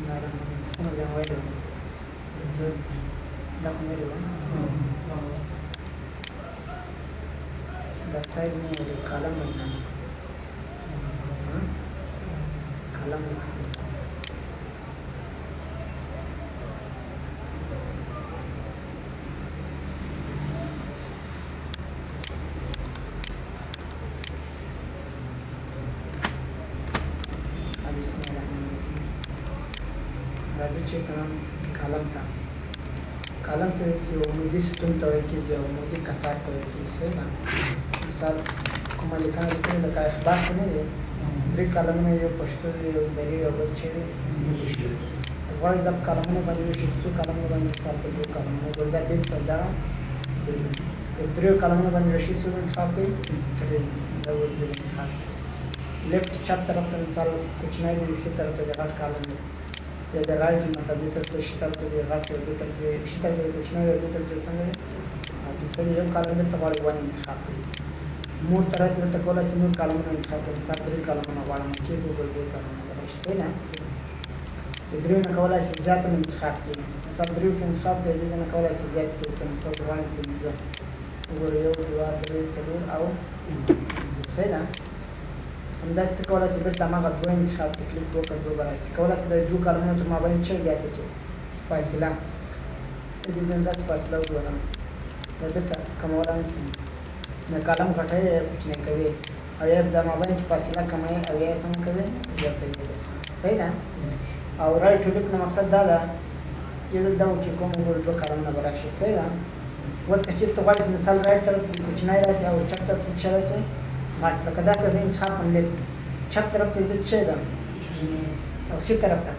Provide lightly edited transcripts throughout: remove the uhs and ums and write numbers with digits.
کومه ځای مو ویلې دا خو مې ویلې وه دا سایز مې ویلې کالم ویل کالم دی راځو چې کالم ته کالم څه عمودي ستون ته ویل کېږي او عمودي قطار ته ویل کېږي صحیح ده مثال کومه لیکنه لیکلې لکه اخبار کې نه وي 3 کالمونه یو پښتو وي یو دري او بل چې وي انګلیش وي اوس غواړئ دا په کالمونو باندې وشي څو کالمونو باندې مثال په 2 کالمونو ګل دا بېلته دغه که 3 کالمونو باندې وشي څو انتخاب کوي 3 دا و 3 انتخاب شي لیفټ چپ طرف ته مثال کوچنی دی ښي طرف ته د غټ کالم دی یا د رایټ مطلب دې طرف ته ښي طرف ته دی غټ دی دې طرف ته ښي طرف ته کوچنی دی دې طرف ته څنګه دی او مثال یو کالم ته غواړئ 1 انتخاب کړئ مور ته راسي دلته کولای شئ نور کالمونه انتخاب کړئ مثال 3 کالمونه غواړم کې ګوګل 2 کالمونه راشي صحیح ده د دریو نه کولای شئ زیات هم انتخاب کړئ مثال 3 ته انتخاب کړئ دې نه کولای شئ زیات کړئ مثال 15 وګورئ 1 2 3 4 او صحیح ده همداسې ته کولای شئ بیرته هماغه 2 انتخاب ته کلیک وکړئ 2 به راشي کولای شئ د 2 کالمونو تر مابین څه زیاته کړئ فاصله دې ځای داسې فاصله وګورم دا بیرته کمولی هم شي د کالم غټوي یا کوچنی کوي او یا د مابین کې فاصله کموي او یا یې څنګه کوي زیاتوي داسې صحیح ده او رایټ ټو لیفټ نه مقصد دا ده یو ځل دا وکړي کوم وګورو 2 کالمونه به راشي صحیح ده اوس که چېرته غواړئ چې مثال رایټ طرف ته کوچنی راشي او چپ طرف ته څه راشي غټ لکه دا که زه انتخاب کړم لیفټ چپ طرف ته زه څه ده او ښي طرف ته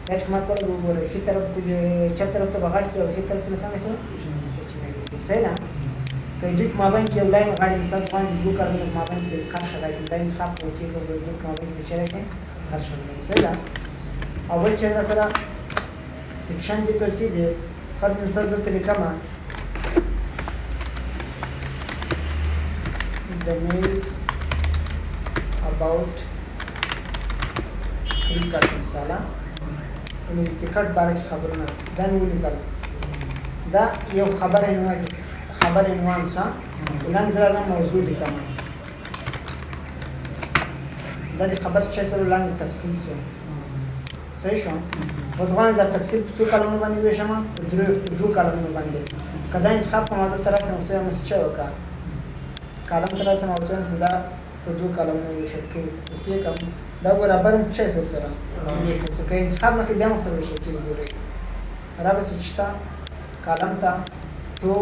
دا چې ما کولی وګورئ ښي طرف چپ طرف ته به غټ شي او ښي طرف ته به څنګه شي کوچنی شي صحیح ده که دوی په مابین کې یو لاین غواړي مثال غواړي د 2 کالمونو په مابین کې د کرښه راشي دا انتخاب کوو چې د 2 په مابین کې څه راشي کرښه راشي صحیح ده او بل چې سره سیکشن دې ته ویل کېږي فرض مثال دلته لیکمه the news about cricket مثلا یعنې د کرکټ باره کې خبرونه دا مې ولیکل دا یو خبر عنوان څه اعلان زه راځم موضوع لیکم دا د خبر څه سره لاندې تفصیل شو صحیح شو اوس غواړم دا تفصیل په څو کالمونو باندې وویشم په 2 کالمونو باندې که دا انتخاب کوم دلته راسم ورته وایم چې څه وکړه کالم ته راسم ورته وایم چې دا په 2 کالمونو وویشم ټول اوکې کوم دا برابر هم څه ورسره که انتخاب نه کوي بیا هم ورسره وویشل کېږي ګورئ رابسې چې شته کالم ته ټو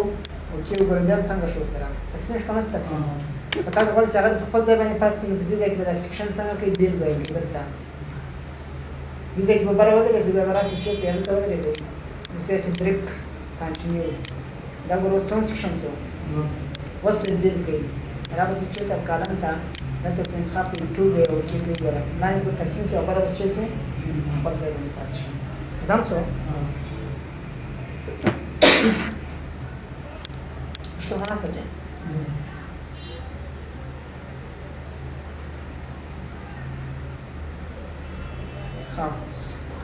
اوکې وګورئ بیا څنګه شو ورسره تقسیم شو که نه تقسیم که تاسو غواړئ چې هغه په خپل ځای باندې پاتې شي نو په دې ځای کې به دا سیکشن څنګه کوي بیل به یې دلته دې ځای کې به بره ودرېږئ بیا به راسئ چېرته یې دلته ودرېږئ ورته یې بریک کنټینیو دا ګورو څومره سیکشن شو اوس یې بیل کوي رابسې چېرته کالم ته دلته په انتخاب کې ټو به یې اوکې کوي ګوره لاندې به تقسیم شي او بره به چه شي خپل ځای باندې پاتې شي ځم شو مشکل خو نشته کې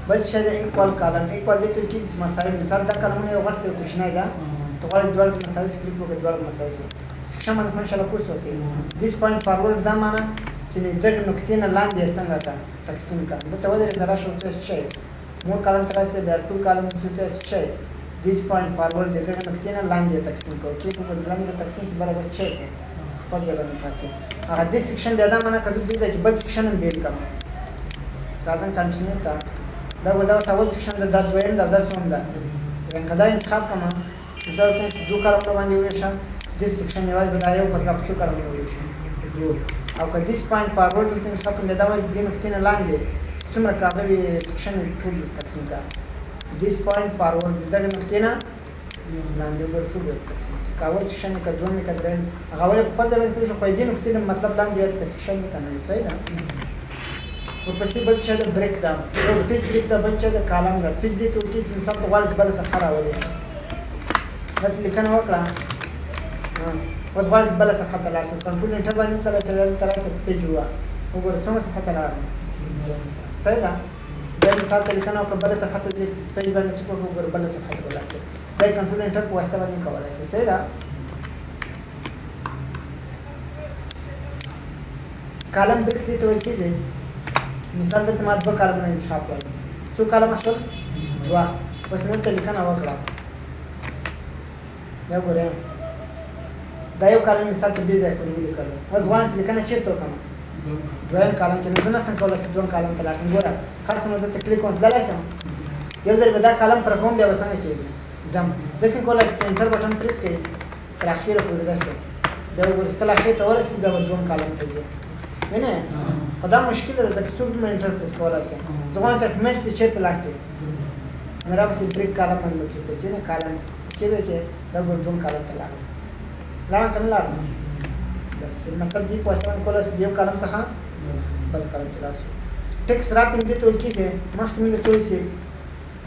بل څه د ایکوال کالم ایکوال دې ته ویل کېږي چې مساوي مثال دا کالمونه یو غټ دی یو کوچنی ده ته غواړې دواړو کې مساوي کلیک وکړې دواړو مساوي شي سیکشن باندې خو انشاءالله پوه شوسئ دیس پوینټ فارورډ دا معنی چې دغې نقطې نه لاندې یې څنګه کړه تقسیم کړه دلته ودرېږه راشه ورته وایي څه مور کالم ته راسئ بیا 2 کالم ته ورته وایي څه دیس پوینټ فارورډ د دغې نقطې نه لاندې یې تقسیم کړه اوکې لاندې به تقسیم شي برابر څه شي خپل ځای باندې پاتې شي هغه دې سیکشن بیا دا معنی که زه دې ځای کې بل سیکشن هم بیل کړم راځم کنټینیو ته دا ګوره دا اوس اول سیکشن ده دا دویم ده دا څوم ده که دا انتخاب کړم مثال ورته 2 کالمونه باندې وویشم دې سیکشن یوازې به دا یو پراګراف څو کالمونه وویشم 2 او که دیس پوینټ فارورډ ورته انتخاب کړم بیا دا ورځ دې نقطې نه لاندې څومره که هغه وي سیکشن ټول تقسیم کړه دیس پوینټ فارورډ د دغې نقطې نه لاندې وګوره ټول تقسیم کړه که اول سیکشن که دویم که دریم هغه ولې په خپل ځای باندې پوه شو خو دې نقطې نه مطلب لاندې یاد که سیکشن وي که نه صحیح ده ورپسې بل څه ده بریک ده یو پیج بریک ده بل څه ده کالم ده پیج دې ته ویل کېږي مثال ته غواړې چې بله صفحه راولې دلته لیکنه وکړه اوس غواړې چې بله صفحه ته لاړ شم کنټرول انټر باندې ورته راسه بیا دلته راسه پیج ووهه وګوره څومره صفحه ته لاړم صحیح ده بیا مثال ته لیکنه وکړه بله صفحه ته ځي پیج باندې کلیک وکړو ګوره بله صفحه ته ولاړ شي دا یې کنټرول انټر په واسطه باندې کولی شي صحیح ده کالم بریک دې ته ویل کېږي مثال دلته ما 2 کالمونه انتخاب کړل څو کالمه شول 2 اوس مې دلته لیکنه وکړه دا ګوره دا یو کالم مثال ته دې ځای پورې ولیکلو اوس غواړم چې لیکنه چېرته وکړم دویم کالم کې نو زه نشم کولی چې دویم کالم ته لاړ شم ګوره هر څومره دلته کلیک کوم تللی شم یو ځل به دا کالم پر کوم بیا به څنګه کېږي ځم داسې کولی چې انټر بټن پریس کړئ تر اخره پورې داسې بیا وګورئ چې کله اخرې ته ورسېد بیا به دویم کالم ته ځي وینئ خو دا مشکله ده ځکه څوک دومره انټر پریس کولی شي زه غواړم چې اټومیټیکلي چېرته لاړ شي نو راپسې بریک کالم باندې به کلیک وکړئ وینئ کالم کې به کې دا ګوره دویم کالم ته لاړم لاړم که نه لاړم داسې مطلب دې په واسطه باندې کولی شي د یو کالم څخه بل کالم ته لاړ شي ټیکسټ راپینګ دې ته ویل کېږي مخکې مې درته ویل چې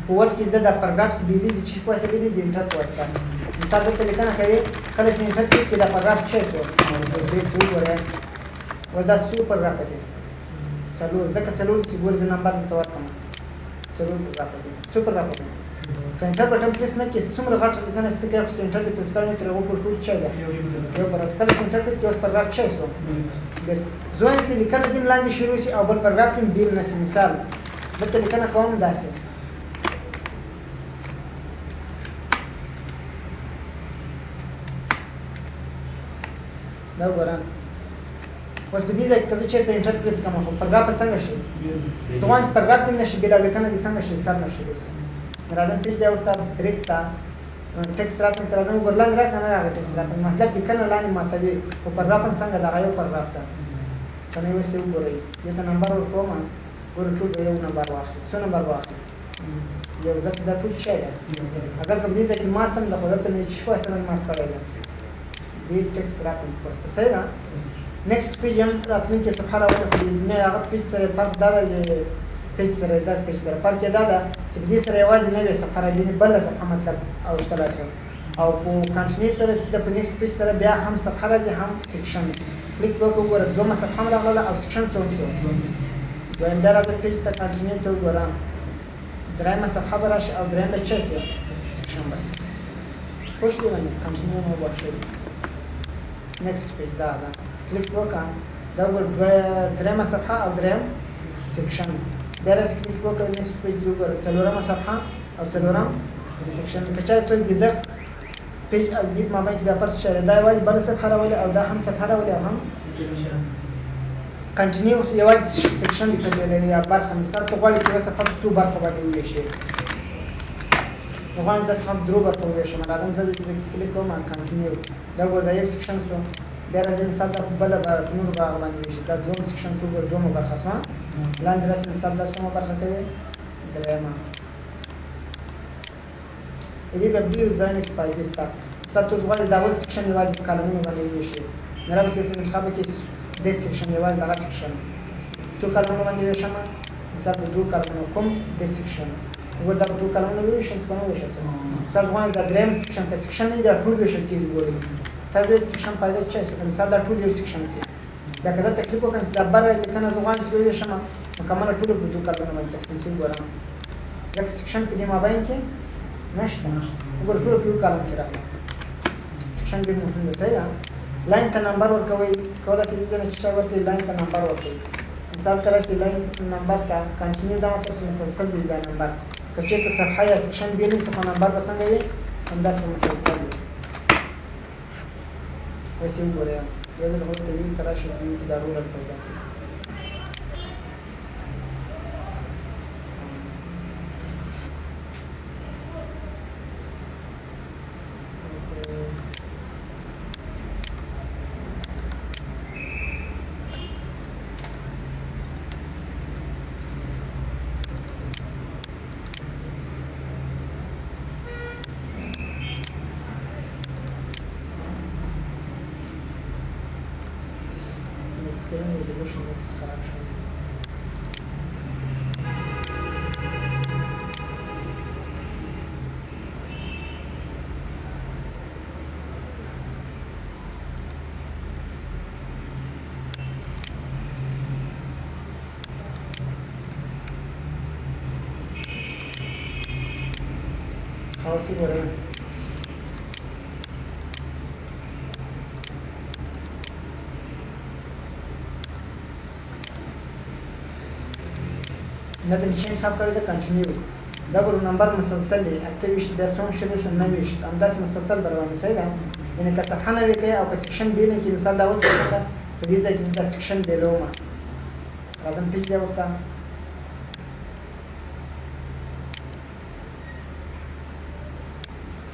په ورډ کې زده دا پاراګراف بیلیږي چې په واسطه بیلیږي د انټر په واسطه مثال دلته لیکنه کوي کله چې انټر پریس کړئ دا پاراګراف چی شو دې څه وګورئ اوس دا څو پاراګراف دی څلور ځکه څلور چې ګورئ زه نمبر درته ورکړم څلور پاراګراف دی څو پاراګراف دی که انټر بټن پریس نه کړئ څومره غټه لیکنه چې ته کوې خو چې انټر دې پریس کړی نو ترې هغو پورې ټول چی دی یو پاراګراف کله چې انټر پریس کړئ اوس پاراګراف چی شو زه وایم چې لیکنه دې لاندې شروع شي او بل پاراګراف دې بیل نه شي مثال دلته لیکنه کوم داسې دا ګوره اوس په دې ځای کې که زه چېرته انټر پریس کړم خو پاراګراف به څنګه شي زه غواړم چې پاراګراف دې نه شي بیل او لیکنه دې څنګه شي سر نه شروع شي راځم پیج لاyout ته بریک ته ټیکسټ راپینګ ته راځم ګوره لاندې راکړه نه راغی ټیکسټ راپینګ مطلب لیکنه لاندې ماتوي خو پاراګراف هم څنګه دغه یو پاراګراف ته که نه اوس یې وګورئ دې ته نمبر ورکوم ګوره ټول به یو نمبر واخلي څو نمبر واخلي یو ځکه دا ټول چی دی اگر که په دې ځای کې مات هم ده خو دلته مې چې په واسطه باندې مات کړی دی دې ټیکسټ راپینګ په واسطه صحیح ده نیکسټ پیج هم راتلونکې صفحه راولي خو نه هغه پیج سره فرق دا دی د پیج سره دا پیج سره فرق یې دا ده چې په دې سره یوازې نوې صفحه راځي بله صفحه مطلب اوښتلی شو او په کنټینیو سره چې د په نیکسټ پیج سره بیا هم صفحه راځي هم سیکشن کلیک وکړو ګوره دویمه صفحه هم راغله او سیکشن څوم شو دویم بیا راځه پیج ته کنټینیو ته وګوره درېیمه صفحه به راشي او درېیم به چی شي سیکشن به شي پوه شولې باندې کنټینیو مو وبخښئ نیکسټ پیج دا ده کلیک وکړه دا وګوره درېیمه صفحه او درېیم سیکشن بیا راځه کلیک وکړه نیکسټ پیج وګوره څلورمه صفحه او څلورم سیکشن که چا ته د ده پیج او لیپ مابین کې بیا فرق شي دا یوازې بله صفحه راولي او دا هم صفحه راولي او هم کنټینیو یوازې سیکشن لیکل یا برخه مثال ته غواړې چې یوه صفحه په څو برخو باندې وویشې نو غواړم دا صفحه په درو برخو وویشم راځم دلته کلیک کوم کنټینیو دا ګوره دا یو سیکشن شو بیا راځي مثال دا په بله نورو برخو باندې وویشي دا دوم سیکشن شو ګوره دومه برخه شوه لاندې راسي مثال دا څومره برخه کوي درېیمه دې په ډېرو ځایونو کې فایدې شته مثال ته اوس غواړې دا اول سیکشن یوازې په کالمونو باندې وویشې نو راپسې ورته انتخاب وکړې دې سیکشن یوازې دغه سیکشن څو کالمونو باندې ویشم مثال په 2 کالمونو کوم دې سیکشن وګوره دا په 2 کالمونو وویشل چې که نه وویشل شو مثال زه غواړم دا درېیم سیکشن که سیکشن نه وي دا ټول ویشل کېږي ګورئ تا دې سیکشن فایده څه شي مثال دا ټول یو سیکشن شي بیا که دلته کلیک وکړم چې دا بره لیکنه زه غواړم چې وویشم مکمله ټوله په 2 کالمونو باندې تقسیم شوي ګورم ځکه سیکشن په دې مابین کې نشته وګوره ټوله په یو کالم کې راغله سیکشن ډېر مهم دی صحیح ده لاین ته نمبر ورکوئ کولی شئ دې ځای نه چې شی ورکړئ لاین ته نمبر ورکوئ مثال ته راشئ لاین نمبر ته کنټینیو دا مطلب چې مسلسل دی دا نمبر که چېرته صفحه یا سیکشن بېل وي خو نمبر به څنګه وي همداسې به مسلسل وي اوس یې وګورئ یو ځل هغوی ته ویو ته راشئ ویو کې دا رولر پیدا کوي screen resolution is خراب شوی اوس وګورئ دا د نشي انتخاب کړی د کنټینیو دا ګورو نمبر مسلسل دی 28 بیا څوم شروع شو 29 همداسې مسلسل به روانې صحیح ده یعنې که صفحه نوې کوي او که سیکشن بیلن کې مثال دا اول سیکشن ده په دې ځای کې زه دا سیکشن بیلومه راځم پیج بیا ورته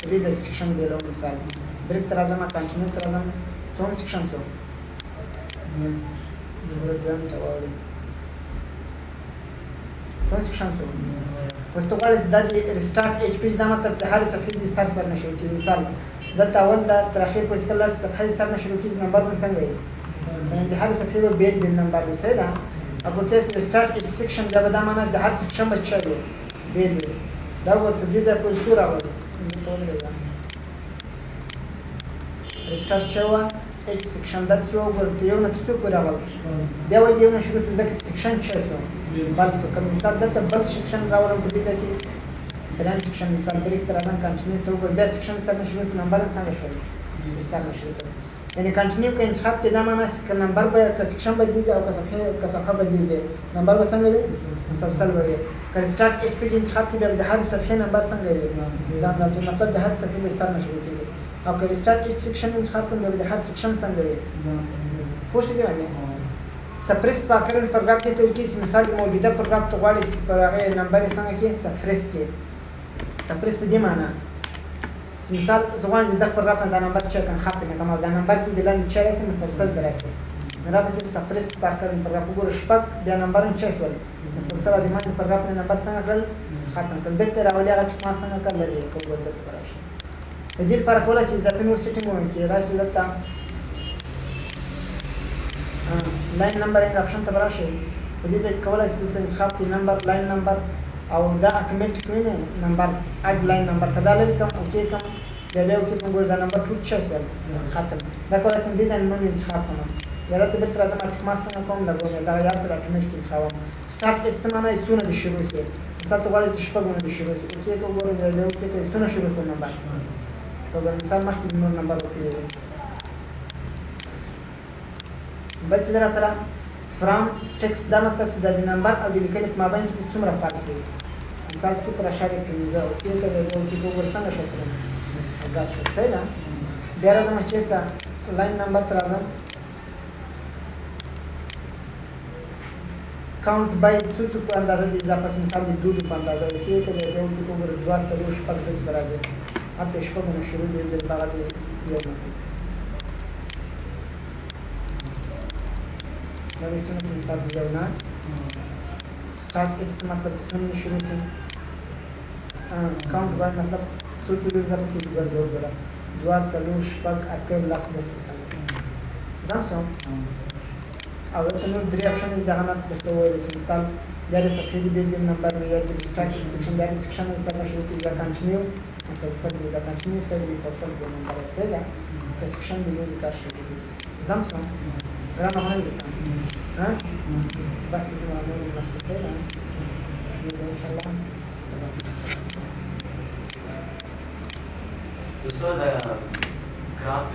په دې ځای کې سیکشن بیلوم مثال بریک ته راځم کنټینیو ته راځم څوم سیکشن شو دویم ته واوړئ څوم سیکشن شو اوس ته غواړې چې دا د ریسټارټ ایچ پیج دا مطلب د هرې صفحې دې سر نه شروع کېږي مثال دلته اول دا تر اخر پورې چې کله لاړ شي صفحه دې سر نه شروع کېږي نمبر به څنګه وي مثلا د هرې صفحې به بیل نمبر وي صحیح ده او ورته ریسټارټ ایچ سیکشن بیا به دا معنی د هر سیکشن به څه وي بیل وي دا ورته دې ځای پورې څو راوړي ته ودرېږه ریسټارټ څه وه ایچ سیکشن دا څه وګورئ یو نه تر څو پورې راغلی بیا ولې یو نه شروع شو ځکه سیکشن څه شو بل شو که مثال دلته بل سیکشن راوړم په دې ځای کې درېیم سیکشن مثال بریک ته راځم کنټینیو ته وګورئ بیا سیکشن سر نه شروع شو نمبر څنګه شو سر نه شروع شو یعنې کنټینیو که انتخاب کې دا معنی که نمبر به که سیکشن بدلېږي او که صفحه بدلېږي نمبر به څنګه وي مسلسل به وي که ریسټارټ ایچ پیج انتخاب کې بیا د هرې صفحې نمبر څنګه وي ځان مطلب د هرې صفحې له سر نه شروع کېږي او که ریسټارټ ایچ سیکشن انتخاب کړم بیا د هر سیکشن څنګه وي پوه شوې دې باندې سپریس پاکرن پاراګراف کې ته ویل کېږي مثال موجوده پاراګراف ته غواړې چې پر هغې نمبر یې څنګه کې سفریس کې سپریس په دې معنی چې مثال زه غواړم چې دغه پاراګراف نه دا نمبر چک کړم ختم یې کړم او دا نمبر کې د لاندې چا راسي مسلسل دې راسي نو راپسې سپریس پاکرن پاراګراف وګوره شپږ بیا نمبر هم چا شول مسلسل او د ماندې پاراګراف نه نمبر څنګه کړل ختم کړل بېرته یې راولي هغه ټیک مارک څنګه کړل لرې یې کړو بېرته به راشي د دې لپاره کولی شي اضافي نور سیټینګ ووایي چې راشي دلته لاین نمبرینګ اپشن ته به راشئ په دې ځای کې کولی شئ دلته انتخاب کړئ نمبر لاین نمبر او دا اټومیټیک وي نه نمبر اډ لاین نمبر که دا لرې کړم اوکې کړم بیا اوکې کړم ګورې دا نمبر ټول څه شول ختم دا کولی شم دې ځای نوم انتخاب کړم یا دلته بېرته راځم ټیک مارک څنګه کوم لګوم یا دغه یاد تر اټومیټیک انتخابوم سټارټ ایټ څه معنی څونه دې شروع شي مثال ته غواړې چې شپږ نه دې شروع شي اوکې که وګورې بیا اوکې کړې څونه شروع شو نمبر وګورئ مثال مخکې نور نمبر ورکړی دی بل څه در سره فرام ټکس دا مطلب چې دا د نمبر او د لیکنې په مابین کې څومره فرق دی مثال 0.15 اوکې که بیا اوکې که وګورئ څنګه شو ترې ازاد شو صحیح ده بیا راځم چېرته لاین نمبر ته راځم کاونټ بای څو څو په اندازه د اضافه مثال د دودو په اندازه اوکې که بیا اوکې که وګورئ 2 4 شپږ داسې به راځي حتی شپږ نه شروع دی یو ځل په هغه د یو نه دا به څونه په حساب د یو نه سټارټ ایټ څه مطلب څونه شروع شي کاونټ بای مطلب څو څو اضافه کېږي وګوره 2 4 شپږ اته لس داسې راځي ځم شو او دلته نور درې اپشن دي دغه نه درته وویلی شم مثال یا د صفحې د بیل بیل نمبر وي یا د ریسټارټ سیکشن دا سیکشن یې سر نه شروع کېږي دا کنټینیو مسلسل دی دا کنټینیو سر مسلسل دی نمبر یې صحیح ده که سیکشن بیلېږي کار شروع کېږي ځم شو ګرانه ونه ولیکم بس دومره نور نشته صحیح ده نو انشاءالله سبا دوستو د کلاس